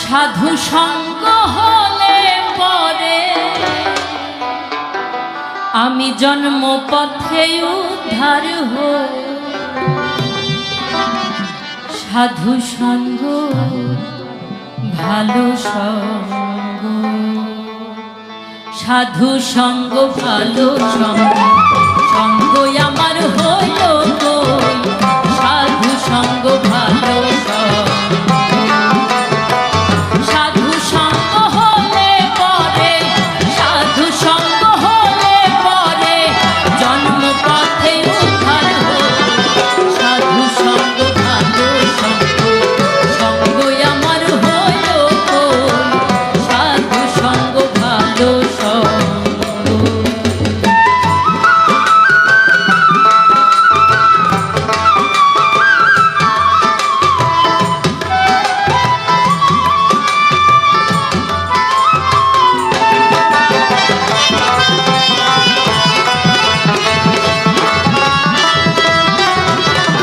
সাধু সঙ্গ হলে পরে আমি জন্ম পথে উদ্ধার হই। সাধু সঙ্গ ভালো সঙ্গ, সাধু সঙ্গ ভালো সঙ্গ, সঙ্গ আমার হইল